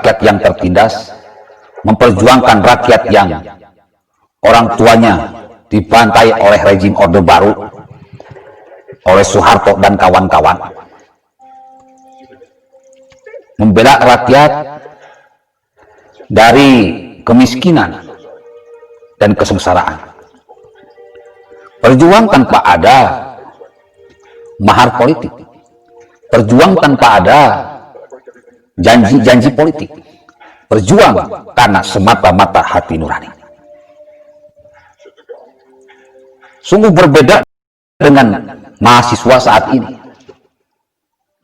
rakyat yang tertindas, memperjuangkan rakyat yang orang tuanya dibantai oleh rezim Orde Baru, oleh Soeharto dan kawan-kawan, membela rakyat dari kemiskinan dan kesengsaraan. Berjuang tanpa ada mahar politik, berjuang tanpa ada janji-janji politik, berjuang karena semata-mata hati nurani. Sungguh berbeda dengan mahasiswa saat ini,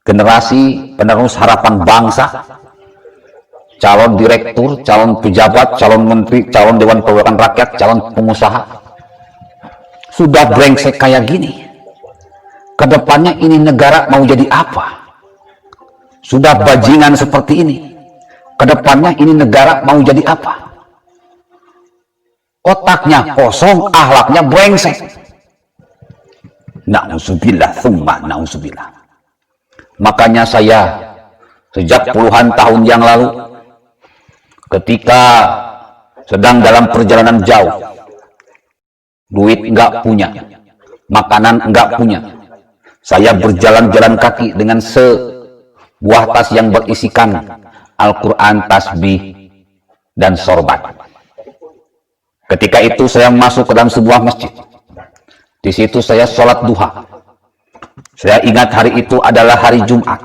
generasi penerus harapan bangsa, calon direktur, calon pejabat, calon menteri, calon dewan perwakilan rakyat, calon pengusaha, sudah brengsek kayak gini. Kedepannya ini negara mau jadi apa? Sudah bajingan seperti ini, kedepannya ini negara mau jadi apa? Otaknya kosong, akhlaknya brengsek. Na'udzubillah, tsumma na'udzubillah. Makanya saya sejak puluhan tahun yang lalu, ketika sedang dalam perjalanan jauh, duit nggak punya, makanan nggak punya, saya berjalan-jalan kaki dengan sebuah tas yang berisikan Al-Quran, tasbih, dan sorban. Ketika itu saya masuk ke dalam sebuah masjid. Di situ saya sholat duha. Saya ingat hari itu adalah hari Jumat.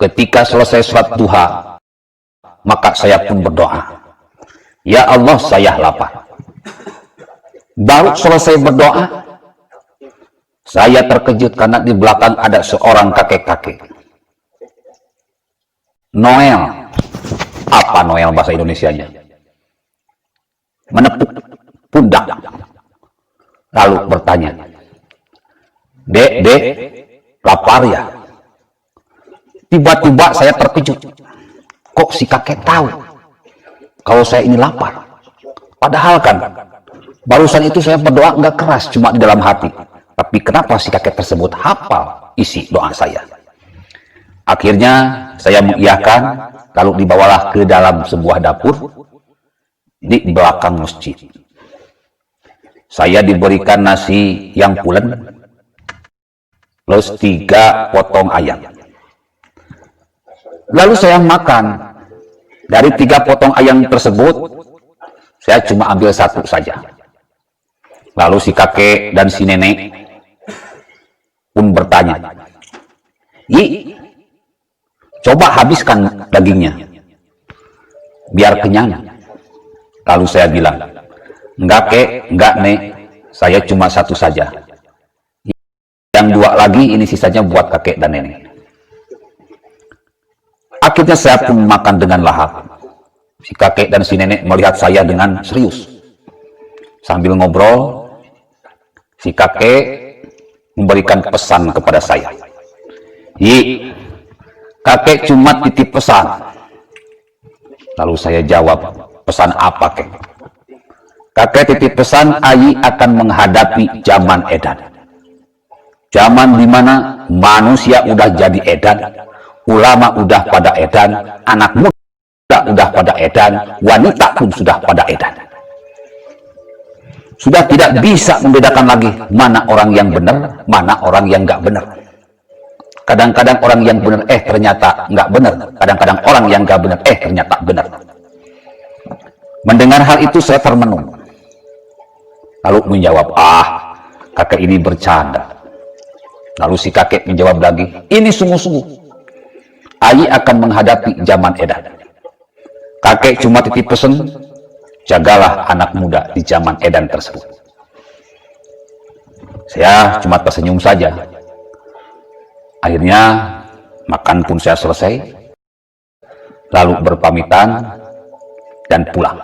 Ketika selesai sholat duha, maka saya pun berdoa, ya Allah, saya lapar. Baru selesai berdoa, saya terkejut karena di belakang ada seorang kakek-kakek. Noel. Apa Noel bahasa Indonesianya? Menepuk pundak, lalu bertanya, dek, lapar ya? Tiba-tiba saya terkejut, kok si kakek tahu kalau saya ini lapar? Padahal kan barusan itu saya berdoa nggak keras, cuma di dalam hati. Tapi kenapa si kakek tersebut hafal isi doa saya? Akhirnya saya mengiyakan, lalu dibawalah ke dalam sebuah dapur di belakang masjid. Saya diberikan nasi yang pulen plus 3 potong ayam. Lalu saya makan. Dari 3 potong ayam tersebut, saya cuma ambil 1 saja. Lalu si kakek dan si nenek pun bertanya, "Yi, coba habiskan dagingnya, biar kenyang." Lalu saya bilang, "Enggak kek, enggak nek, saya cuma 1 saja. Yang 2 lagi ini sisanya buat kakek dan nenek." Akhirnya saya pun makan dengan lahap. Si kakek dan si nenek melihat saya dengan serius. Sambil ngobrol, si kakek memberikan pesan kepada saya. "Yi, kakek cuma titip pesan." Lalu saya jawab, "Pesan apa, kek?" "Kakek titip pesan, Ayi akan menghadapi zaman edan. Zaman dimana manusia udah jadi edan, ulama udah pada edan, anak muda udah pada edan, wanita pun sudah pada edan. Sudah tidak bisa membedakan lagi mana orang yang benar, mana orang yang nggak benar. Kadang-kadang orang yang benar ternyata nggak benar, kadang-kadang orang yang nggak benar ternyata benar." Mendengar hal itu saya termenung, lalu menjawab, kakek ini bercanda." Lalu si kakek menjawab lagi, "Ini sungguh-sungguh. Ayi akan menghadapi zaman edan. Kakek cuma titip pesan, jagalah anak muda di zaman edan tersebut." Saya cuma tersenyum saja. Akhirnya makan pun saya selesai, lalu berpamitan dan pulang.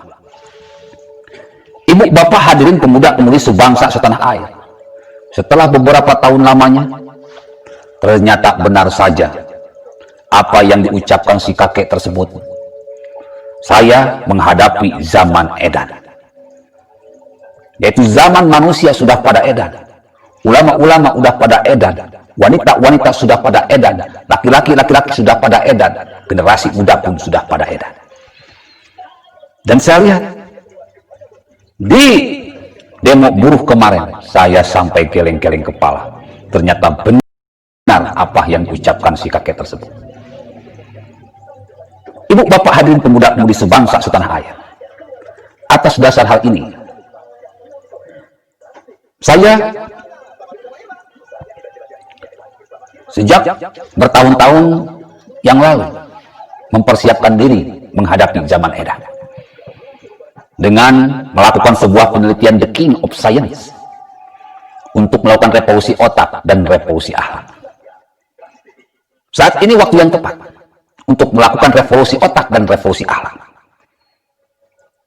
Ibu bapak hadirin pemuda-pemudi sebangsa setanah air, setelah beberapa tahun lamanya, ternyata benar saja apa yang diucapkan si kakek tersebut. Saya menghadapi zaman edan, yaitu zaman manusia sudah pada edan, ulama-ulama udah pada edan, Wanita-wanita sudah pada edan, laki-laki sudah pada edan, generasi muda pun sudah pada edan. Dan saya lihat di demo buruh kemarin, saya sampai geleng-geleng kepala. Ternyata benar apa yang diucapkan si kakek tersebut. Ibu bapak hadirin pemuda-pemudi sebangsa setanah air, atas dasar hal ini saya sejak bertahun-tahun yang lalu mempersiapkan diri menghadapi zaman edan dengan melakukan sebuah penelitian The King of Science untuk melakukan revolusi otak dan revolusi akhlak. Saat ini waktu yang tepat untuk melakukan revolusi otak dan revolusi akhlak.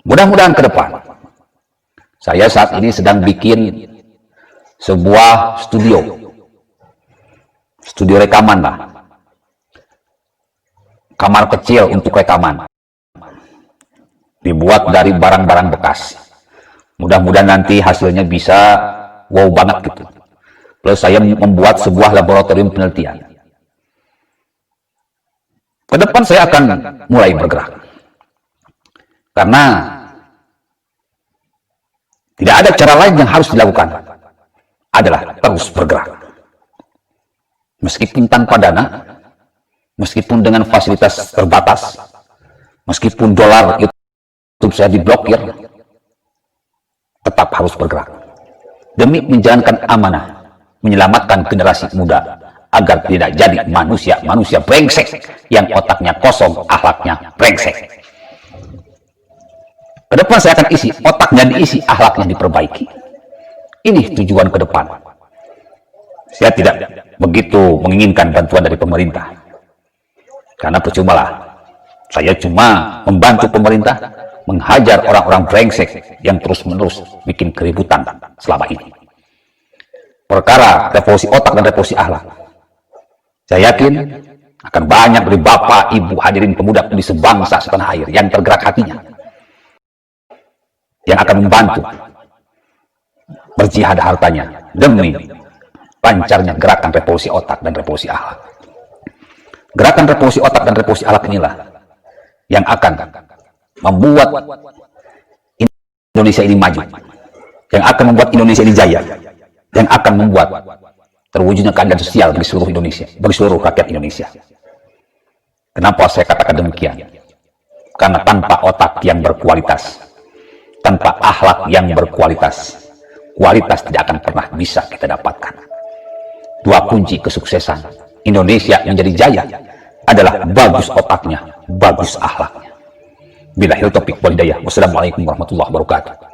Mudah-mudahan ke depan, saya saat ini sedang bikin sebuah studio rekaman lah, kamar kecil untuk rekaman, dibuat dari barang-barang bekas. Mudah-mudahan nanti hasilnya bisa wow banget gitu. Plus saya membuat sebuah laboratorium penelitian. Ke depan saya akan mulai bergerak, karena tidak ada cara lain yang harus dilakukan, adalah terus bergerak. Meskipun tanpa dana, meskipun dengan fasilitas terbatas, meskipun dolar YouTube saya diblokir, tetap harus bergerak demi menjalankan amanah, menyelamatkan generasi muda agar tidak jadi manusia brengsek yang otaknya kosong, akhlaknya brengsek. Ke depan saya akan isi otaknya diisi, akhlaknya diperbaiki. Ini tujuan ke depan. Saya tidak begitu menginginkan bantuan dari pemerintah, karena percumalah. Saya cuma membantu pemerintah menghajar orang-orang brengsek yang terus-menerus bikin keributan selama ini. Perkara revolusi otak dan revolusi akhlak, saya yakin akan banyak dari bapak, ibu, hadirin pemuda-pemudi sebangsa setanah air yang tergerak hatinya, yang akan membantu berjihad hartanya demi lancarnya gerakan revolusi otak dan revolusi akhlak. Gerakan revolusi otak dan revolusi akhlak inilah yang akan membuat Indonesia ini maju, yang akan membuat Indonesia ini jaya, yang akan membuat terwujudnya keadilan sosial bagi seluruh Indonesia, bagi seluruh rakyat Indonesia. Kenapa saya katakan demikian? Karena tanpa otak yang berkualitas, tanpa akhlak yang berkualitas, kualitas tidak akan pernah bisa kita dapatkan. Dua kunci kesuksesan Indonesia yang jadi jaya adalah bagus otaknya, bagus akhlaknya. Billahil taufiq wal hidayah. Wassalamualaikum warahmatullahi wabarakatuh.